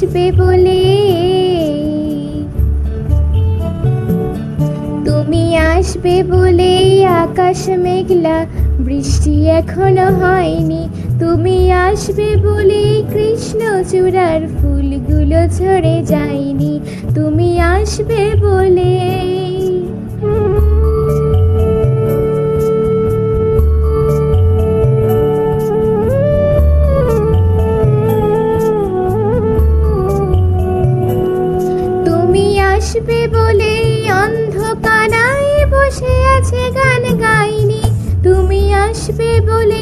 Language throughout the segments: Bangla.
আসবে বলে, তুমি আসবে বলে আকাশ মেঘলা, বৃষ্টি এখনো হয়নি। তুমি আসবে বলে কৃষ্ণচূড়ার ফুলগুলো ঝরে যায়নি। তুমি আসবে বলে। তুমি আসবে বলে অন্ধকারায় বসে আছে গান গাইনি। তুমি আসবে বলে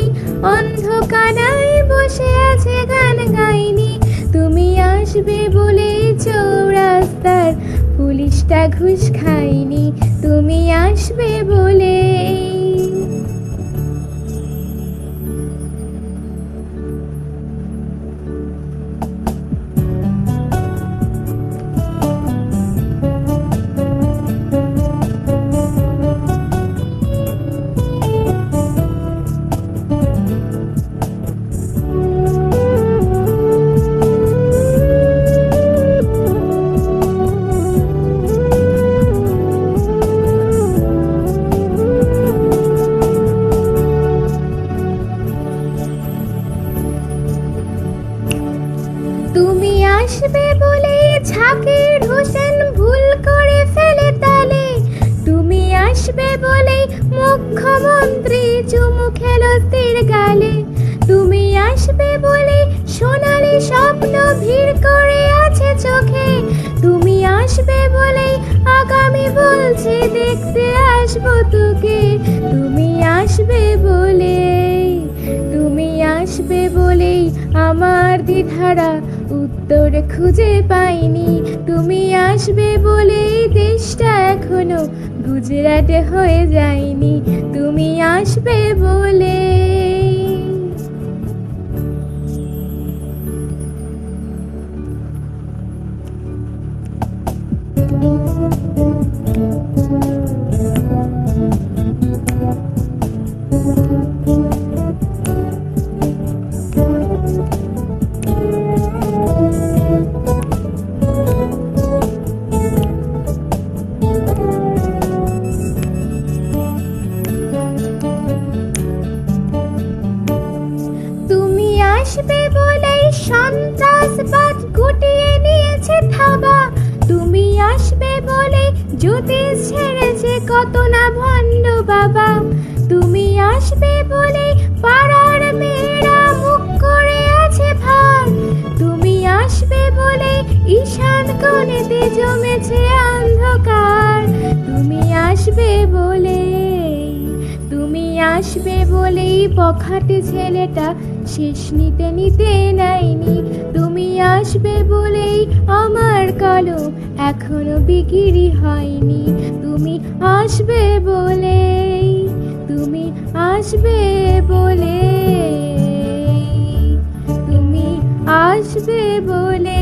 অন্ধকারায় বসে আছে গান গাইনি। তুমি আসবে বলে চৌরাস্তার পুলিশটা ঘুষ খায়নি। তুমি আসবে বলে। তুমি আসবে বলে ঝাকির হোসেন ভুল করে ফেলে তালে। তুমি আসবে বলে মুখ্যমন্ত্রী চুমু খেলো তীর গালে। তুমি আসবে বলে সোনালি স্বপ্ন ভিড় করে আছে চোখে। তুমি আসবে বলে আগামী বলছে দেখতে আসবো তোকে। তুমি আসবে বলে, তুমি আসবে বলেই আমার দ্বিধারা উত্তর খুঁজে পাইনি। তুমি আসবে বলেই দেশটা এখনো গুজরাট হয়ে যায়নি। তুমি আসবে বলে। তুমি আসবে বলেই সন্ত্রাসবাদ গুটিয়ে নিয়েছে থাবা। তুমি আসবে বলে জ্যোতিষ ছেড়েছে কত না ভণ্ড বাবা। তুমি আসবে বলে পাড়ার মেয়েরা মুখ করে আছে ভার। তুমি আসবে বলে ঈশান কোণেতে জমেছে অন্ধকার। তুমি আসবে বলে, তুমি আসবে বলেই বখাটে ছেলেটা শেষ নিতে নিতে নেয়নি। তুমি আসবে বলেই আমার কলম এখনো বিক্রি হয়নি। তুমি আসবে বলে, তুমি আসবে বলে, তুমি আসবে বলে।